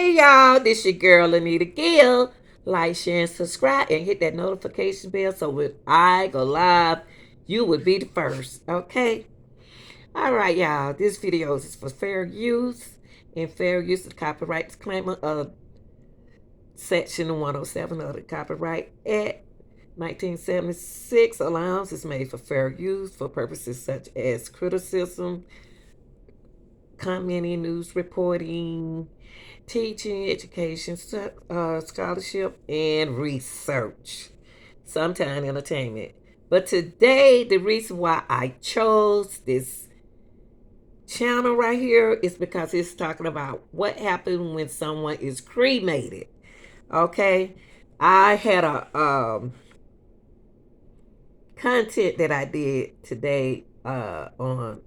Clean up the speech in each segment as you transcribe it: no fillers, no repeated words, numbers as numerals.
Hey y'all, this your girl Anita Gill. Like, share, and subscribe, and hit that notification bell so when I go live, you would be the first. Okay? Alright, y'all. This video is for fair use, and fair use of the copyright disclaimer of Section 107 of the Copyright Act 1976 allowance is made for fair use for purposes such as criticism, commenting, news reporting, teaching, education, scholarship, and research. Sometimes entertainment. But today, the reason why I chose this channel right here is because it's talking about what happened when someone is cremated. Okay, I had a content that I did today on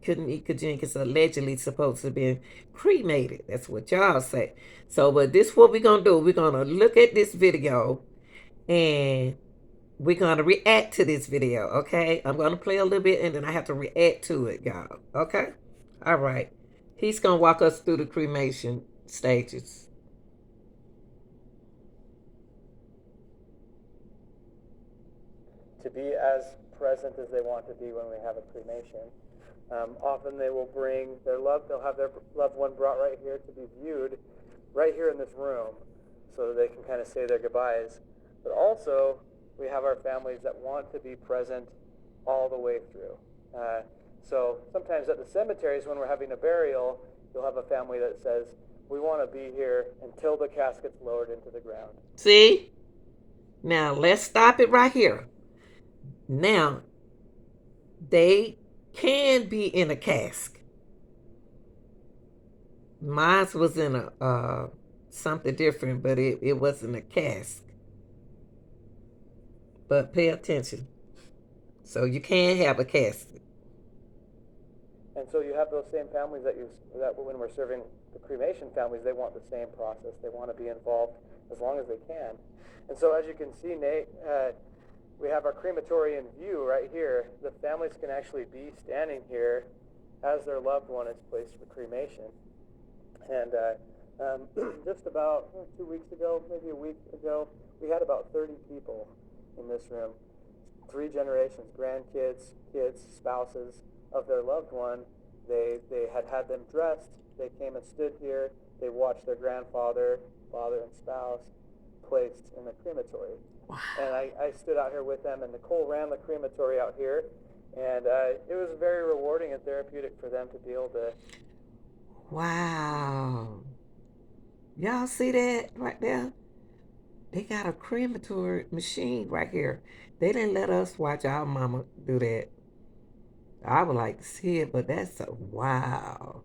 Kenneka Jenkins allegedly supposed to have been cremated. That's what y'all say. So, but this what we're gonna do. We're gonna look at this video and we're gonna react to this video. Okay, I'm gonna play a little bit and then I have to react to it, y'all. Okay, all right. He's gonna walk us through the cremation stages. To be as present as they want to be when we have a cremation. Often they will bring they'll have their loved one brought right here to be viewed right here in this room so that they can kind of say their goodbyes. But also, we have our families that want to be present all the way through. So sometimes at the cemeteries when we're having a burial, you'll have a family that says, we want to be here until the casket's lowered into the ground. See? Now let's stop it right here. Now, they can be in a cask. Mine was in a something different, but it wasn't a cask. But pay attention. So you can have a casket. And so you have those same families that when we're serving the cremation families, they want the same process. They want to be involved as long as they can. And so as you can see, Nate, we have our crematory in view right here. The families can actually be standing here as their loved one is placed for cremation. And just about 2 weeks ago, maybe a week ago, we had about 30 people in this room. 3 generations, grandkids, kids, spouses of their loved one. They had them dressed. They came and stood here. They watched their grandfather, father, and spouse placed in the crematory. Wow. And I stood out here with them, and Nicole ran the crematory out here. And it was very rewarding and therapeutic for them to be able to. Wow. Y'all see that right there? They got a crematory machine right here. They didn't let us watch our mama do that. I would like to see it, but that's a wow.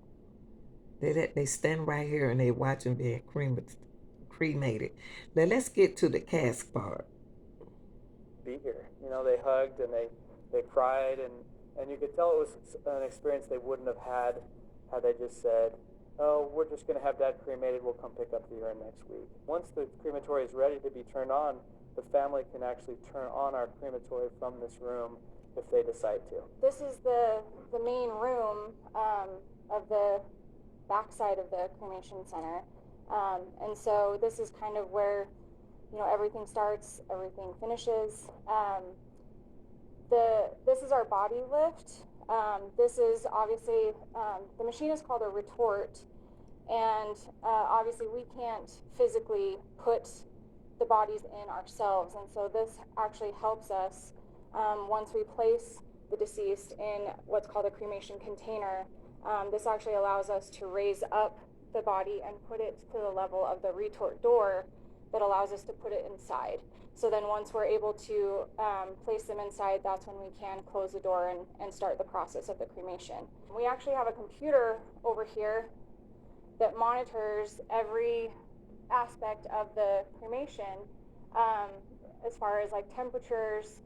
They stand right here and they watch them being cremated. Now let's get to the cask part. Be here. You know, they hugged and they cried, and you could tell it was an experience they wouldn't have had they just said, oh, we're just going to have Dad cremated, we'll come pick up the urine next week. Once the crematory is ready to be turned on, the family can actually turn on our crematory from this room if they decide to. This is the main room of the backside of the cremation center. And so this is kind of where, you know, everything starts, everything finishes. This is our body lift. This is obviously, the machine is called a retort, and obviously we can't physically put the bodies in ourselves, and so this actually helps us once we place the deceased in what's called a cremation container. This actually allows us to raise up the body and put it to the level of the retort door that allows us to put it inside. So then once we're able to place them inside, that's when we can close the door and start the process of the cremation. We actually have a computer over here that monitors every aspect of the cremation, as far as like temperatures.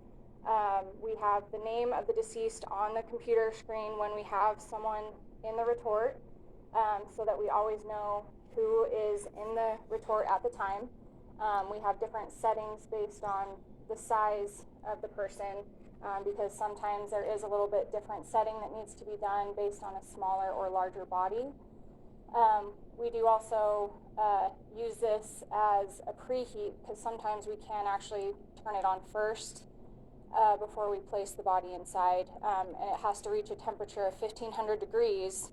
We have the name of the deceased on the computer screen when we have someone in the retort, so that we always know who is in the retort at the time. We have different settings based on the size of the person, because sometimes there is a little bit different setting that needs to be done based on a smaller or larger body. We do also use this as a preheat because sometimes we can actually turn it on first before we place the body inside, and it has to reach a temperature of 1500 degrees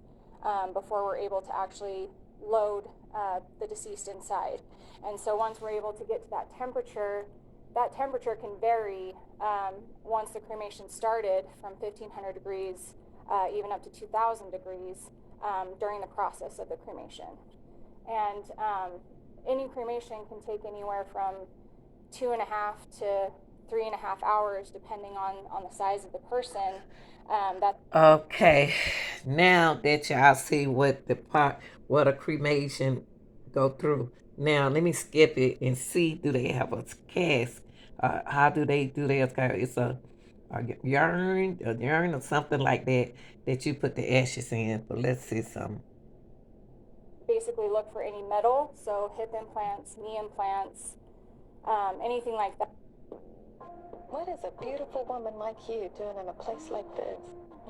before we're able to actually load the deceased inside. And so once we're able to get to that temperature can vary once the cremation started from 1500 degrees even up to 2000 degrees during the process of the cremation. And any cremation can take anywhere from 2.5 to 3.5 hours, depending on the size of the person. Okay, now that y'all see what a cremation go through. Now let me skip it and see, do they have a cask? How do they do theirs? It's a urn or something like that you put the ashes in. But let's see some. Basically look for any metal, so hip implants, knee implants, anything like that. What is a beautiful woman like you doing in a place like this?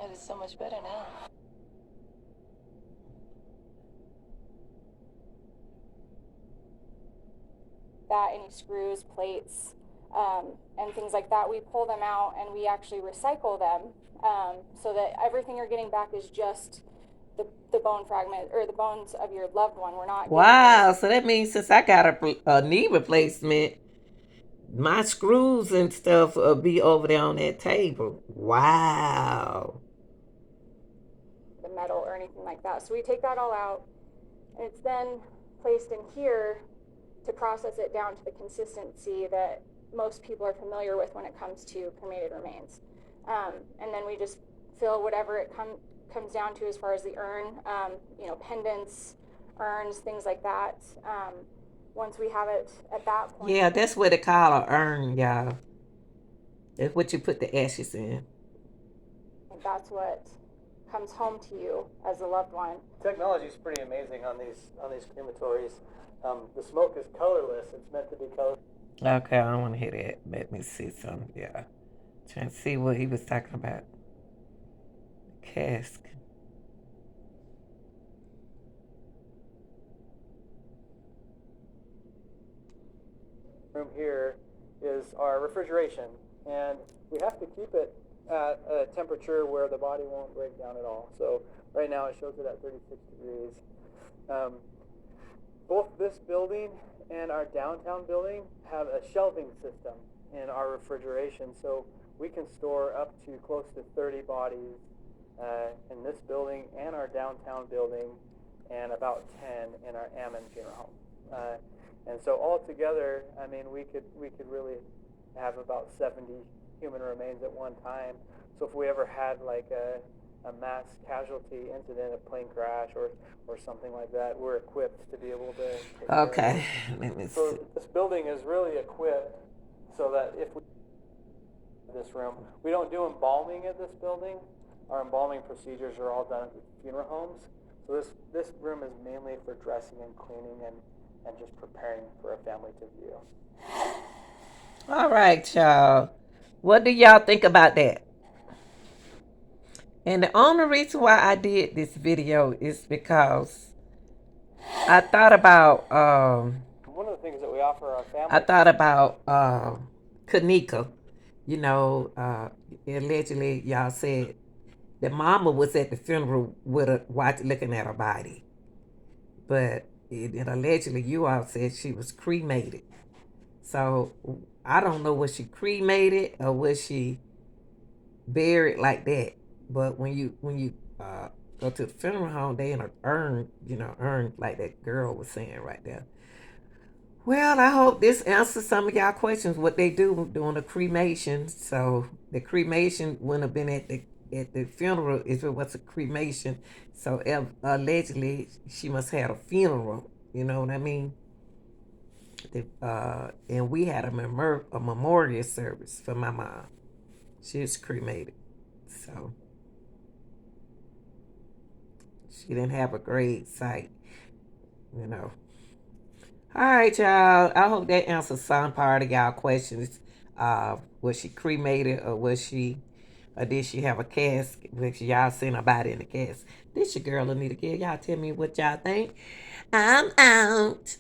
It is so much better now. That, any screws, plates, and things like that, we pull them out and we actually recycle them so that everything you're getting back is just the bone fragment or the bones of your loved one. We're not. Wow, so that means since I got a knee replacement, my screws and stuff will be over there on that table. Wow. The metal or anything like that. So we take that all out, and it's then placed in here to process it down to the consistency that most people are familiar with when it comes to cremated remains. And then we just fill whatever it comes down to as far as the urn, pendants, urns, things like that. Once we have it at that point. Yeah, that's what they call an urn, y'all. That's what you put the ashes in. That's what comes home to you as a loved one. Technology is pretty amazing on these crematories. The smoke is colorless. It's meant to be colorless. Okay, I don't want to hear that. Let me see some. Yeah, trying to see what he was talking about. Cask. Room here is our refrigeration, and we have to keep it at a temperature where the body won't break down at all. So right now it shows it at 36 degrees. Both this building and our downtown building have a shelving system in our refrigeration, so we can store up to close to 30 bodies in this building and our downtown building, and about 10 in our Ammon funeral home. And so all together, I mean, we could really have about 70 human remains at one time. So if we ever had like a mass casualty incident, a plane crash or something like that, we're equipped to be able to take care of Okay, it. let me see. So this building is really equipped so that if we this room, we don't do embalming at this building. Our embalming procedures are all done at the funeral homes. So this room is mainly for dressing and cleaning and just preparing for a family to view. All right, y'all. What do y'all think about that? And the only reason why I did this video is because I thought about one of the things that we offer our family. I thought about Kenneka. Allegedly y'all said the mama was at the funeral with her looking at her body. But allegedly you all said she was cremated. So I don't know, was she cremated or was she buried like that? But when you go to the funeral home, they in an urn, urn like that girl was saying right there. Well, I hope this answers some of y'all questions. What they do during the cremation. So the cremation wouldn't have been at the funeral if it was a cremation. So allegedly she must have had a funeral. You know what I mean? And we had a memorial service for my mom. She was cremated. So she didn't have a grave site, you know. All right, y'all. I hope that answers some part of y'all questions. Was she cremated or was she Or did she have a casket? Which y'all seen her body in the casket. This your girl Anita Gill. Y'all tell me what y'all think. I'm out.